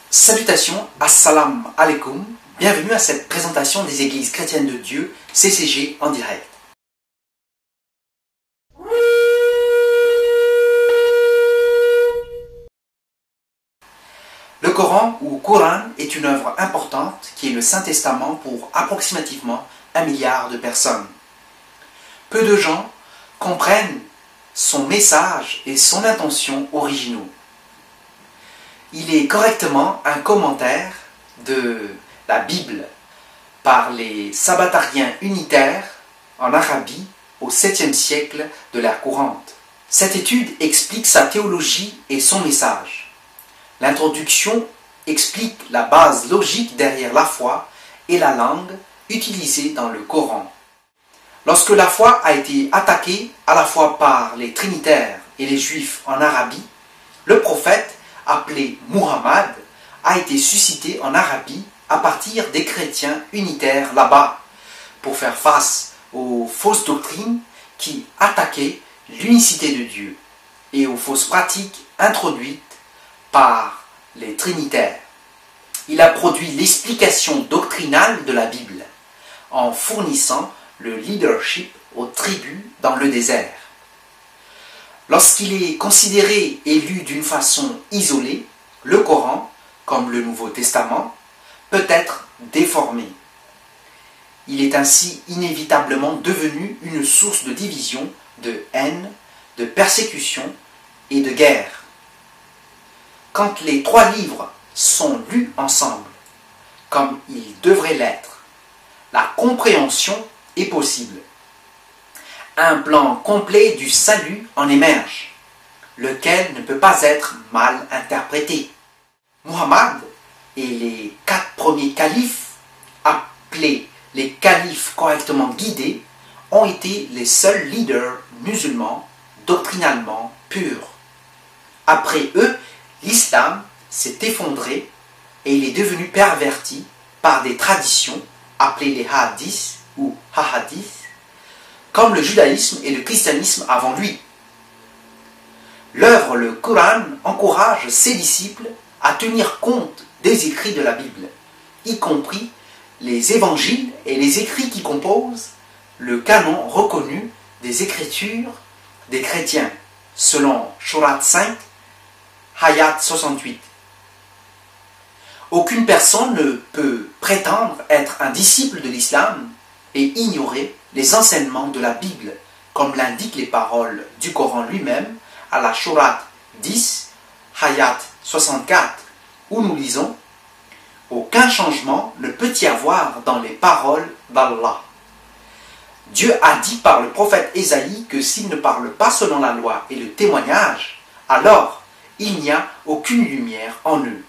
Salutations, assalamu alaikum, bienvenue à cette présentation des Églises chrétiennes de Dieu, CCG en direct. Le Coran ou Coran est une œuvre importante qui est le Saint Testament pour approximativement 1 milliard de personnes. Peu de gens comprennent son message et son intention originaux. Il est correctement un commentaire de la Bible par les sabbatariens unitaires en Arabie au 7e siècle de l'ère courante. Cette étude explique sa théologie et son message. L'introduction explique la base logique derrière la foi et la langue utilisée dans le Coran. Lorsque la foi a été attaquée à la fois par les trinitaires et les juifs en Arabie, le prophète appelé Muhammad, a été suscité en Arabie à partir des chrétiens unitaires là-bas, pour faire face aux fausses doctrines qui attaquaient l'unicité de Dieu et aux fausses pratiques introduites par les trinitaires. Il a produit l'explication doctrinale de la Bible, en fournissant le leadership aux tribus dans le désert. Lorsqu'il est considéré et lu d'une façon isolée, le Coran, comme le Nouveau Testament, peut être déformé. Il est ainsi inévitablement devenu une source de division, de haine, de persécution et de guerre. Quand les trois livres sont lus ensemble, comme ils devraient l'être, la compréhension est possible. Un plan complet du salut en émerge, lequel ne peut pas être mal interprété. Muhammad et les 4 premiers califes, appelés les califes correctement guidés, ont été les seuls leaders musulmans doctrinalement purs. Après eux, l'islam s'est effondré et il est devenu perverti par des traditions appelées les hadiths ou ahadiths, comme le judaïsme et le christianisme avant lui. L'œuvre le Coran encourage ses disciples à tenir compte des écrits de la Bible, y compris les évangiles et les écrits qui composent le canon reconnu des écritures des chrétiens, selon Surat 5, Ayat 68. Aucune personne ne peut prétendre être un disciple de l'islam et ignorer les enseignements de la Bible, comme l'indiquent les paroles du Coran lui-même à la Surat 10, Ayat 64, où nous lisons « Aucun changement ne peut y avoir dans les paroles d'Allah. Dieu a dit par le prophète Ésaïe que s'il ne parle pas selon la loi et le témoignage, alors il n'y a aucune lumière en eux. »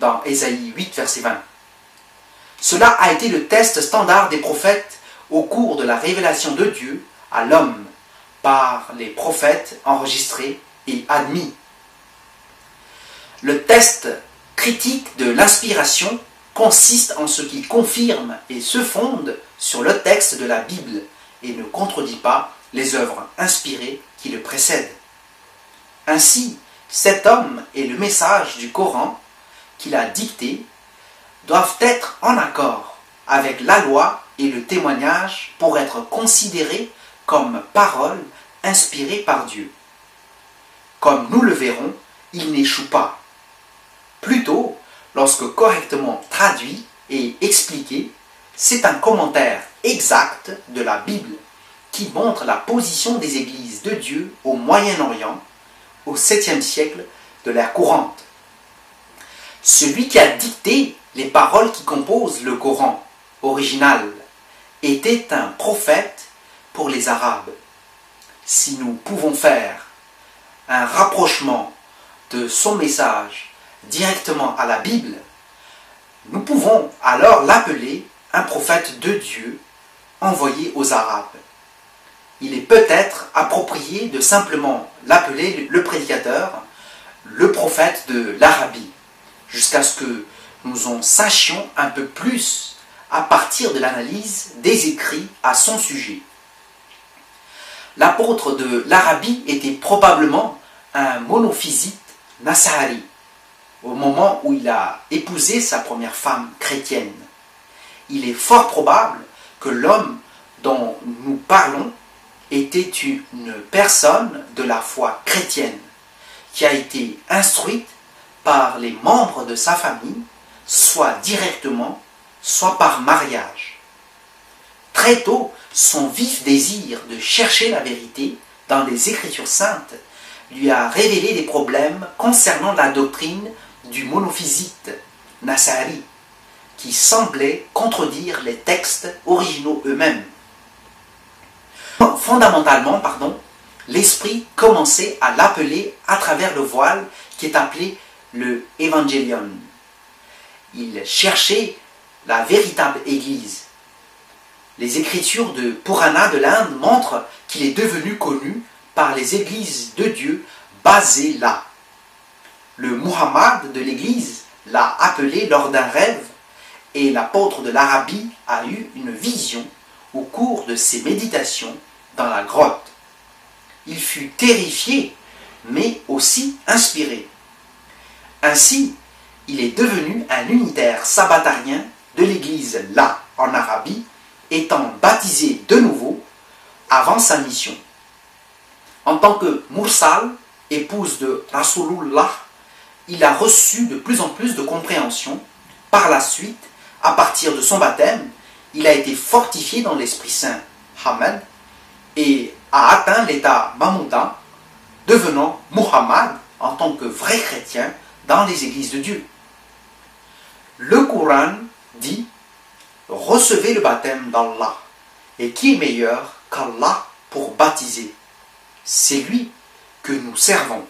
Dans Ésaïe 8, verset 20. Cela a été le test standard des prophètes au cours de la révélation de Dieu à l'homme par les prophètes enregistrés et admis. Le test critique de l'inspiration consiste en ce qui confirme et se fonde sur le texte de la Bible et ne contredit pas les œuvres inspirées qui le précèdent. Ainsi, cet homme et le message du Coran qu'il a dicté doivent être en accord avec la loi et le témoignage pour être considérés comme paroles inspirées par Dieu. Comme nous le verrons, il n'échoue pas. Plutôt, lorsque correctement traduit et expliqué, c'est un commentaire exact de la Bible qui montre la position des églises de Dieu au Moyen-Orient au 7e siècle de l'ère courante. Celui qui a dicté les paroles qui composent le Coran original était un prophète pour les Arabes. Si nous pouvons faire un rapprochement de son message directement à la Bible, nous pouvons alors l'appeler un prophète de Dieu envoyé aux Arabes. Il est peut-être approprié de simplement l'appeler le prédicateur, le prophète de l'Arabie, jusqu'à ce que nous en sachions un peu plus à partir de l'analyse des écrits à son sujet. L'apôtre de l'Arabie était probablement un monophysite Nas'ari, au moment où il a épousé sa première femme chrétienne. Il est fort probable que l'homme dont nous parlons était une personne de la foi chrétienne qui a été instruite par les membres de sa famille, soit directement, soit par mariage. Très tôt, son vif désir de chercher la vérité dans les Écritures saintes lui a révélé des problèmes concernant la doctrine du monophysite Nasari, qui semblait contredire les textes originaux eux-mêmes. Fondamentalement, l'esprit commençait à l'appeler à travers le voile qui est appelé le Evangelion. Il cherchait la véritable Église. Les écritures de Purana de l'Inde montrent qu'il est devenu connu par les églises de Dieu basées là. Le Muhammad de l'église l'a appelé lors d'un rêve et l'apôtre de l'Arabie a eu une vision au cours de ses méditations dans la grotte. Il fut terrifié, mais aussi inspiré. Ainsi, il est devenu un unitaire sabbatarien de l'église là, en Arabie, étant baptisé de nouveau avant sa mission. En tant que Mursal, épouse de Rasulullah, il a reçu de plus en plus de compréhension. Par la suite, à partir de son baptême, il a été fortifié dans l'Esprit Saint, Hamad, et a atteint l'état Mahmouda, devenant Muhammad en tant que vrai chrétien dans les églises de Dieu. Le Coran dit « Recevez le baptême d'Allah, et qui est meilleur qu'Allah pour baptiser? C'est lui que nous servons. »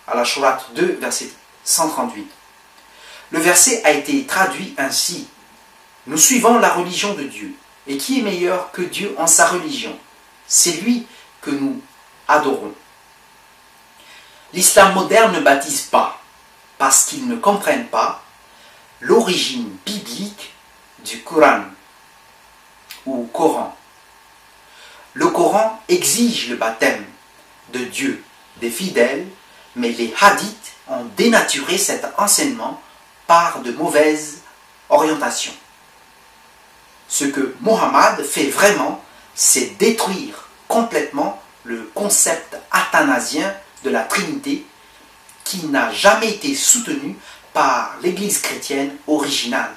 À la Sourate 2, verset 138. Le verset a été traduit ainsi. Nous suivons la religion de Dieu. Et qui est meilleur que Dieu en sa religion? C'est lui que nous adorons. L'islam moderne ne baptise pas, parce qu'ils ne comprennent pas l'origine biblique du Coran ou Coran. Le Coran exige le baptême de Dieu des fidèles, mais les hadiths ont dénaturé cet enseignement par de mauvaises orientations. Ce que Muhammad fait vraiment, c'est détruire complètement le concept athanasien de la Trinité qui n'a jamais été soutenu par l'Église chrétienne originale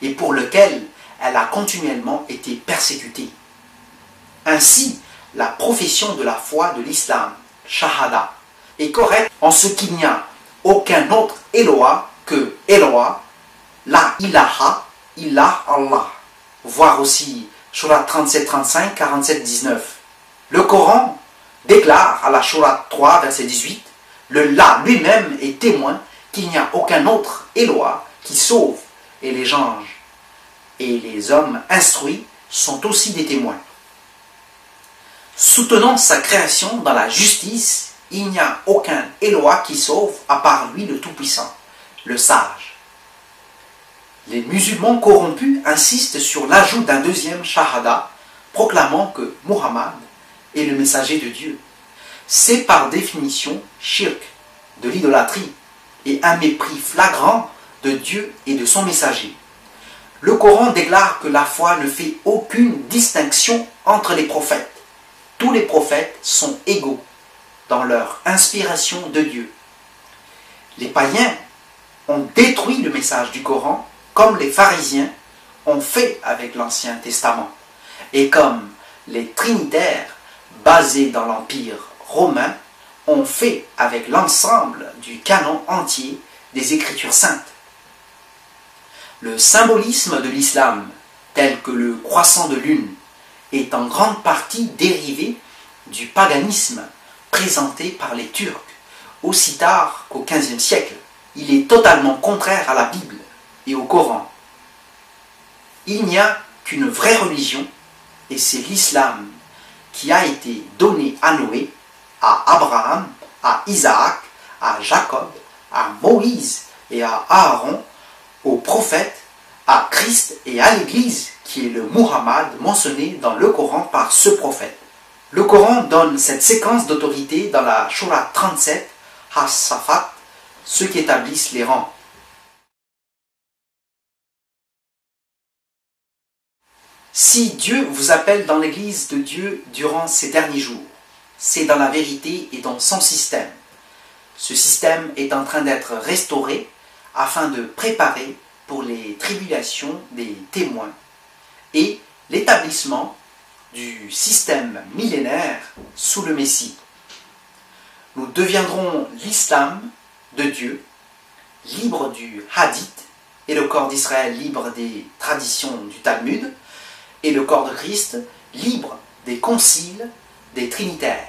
et pour lequel elle a continuellement été persécutée. Ainsi, la profession de la foi de l'islam, Shahada, est correcte en ce qu'il n'y a aucun autre Eloah que Eloah, la ilaha illa Allah. Voir aussi Sourate 37, 35, 47, 19. Le Coran déclare à la Sourate 3, verset 18, le La lui-même est témoin qu'il n'y a aucun autre Eloah qui sauve, et les anges et les hommes instruits sont aussi des témoins. Soutenant sa création dans la justice, il n'y a aucun Eloah qui sauve à part lui le Tout-Puissant, le Sage. Les musulmans corrompus insistent sur l'ajout d'un deuxième Shahada, proclamant que Muhammad est le messager de Dieu. C'est par définition shirk, de l'idolâtrie, et un mépris flagrant de Dieu et de son messager. Le Coran déclare que la foi ne fait aucune distinction entre les prophètes. Tous les prophètes sont égaux dans leur inspiration de Dieu. Les païens ont détruit le message du Coran comme les pharisiens ont fait avec l'Ancien Testament et comme les trinitaires basés dans l'Empire romain ont fait avec l'ensemble du canon entier des Écritures saintes. Le symbolisme de l'islam, tel que le croissant de lune, est en grande partie dérivé du paganisme présenté par les Turcs, aussi tard qu'au XVe siècle. Il est totalement contraire à la Bible et au Coran. Il n'y a qu'une vraie religion, et c'est l'islam qui a été donné à Noé, à Abraham, à Isaac, à Jacob, à Moïse et à Aaron, aux prophètes, à Christ et à l'Église, qui est le Muhammad mentionné dans le Coran par ce prophète. Le Coran donne cette séquence d'autorité dans la Sourate 37, As-Safat, ceux qui établissent les rangs. Si Dieu vous appelle dans l'Église de Dieu durant ces derniers jours, c'est dans la vérité et dans son système. Ce système est en train d'être restauré afin de préparer pour les tribulations des témoins et l'établissement du système millénaire sous le Messie. Nous deviendrons l'islam de Dieu, libre du hadith, et le corps d'Israël libre des traditions du Talmud, et le corps de Christ libre des conciles des trinitaires.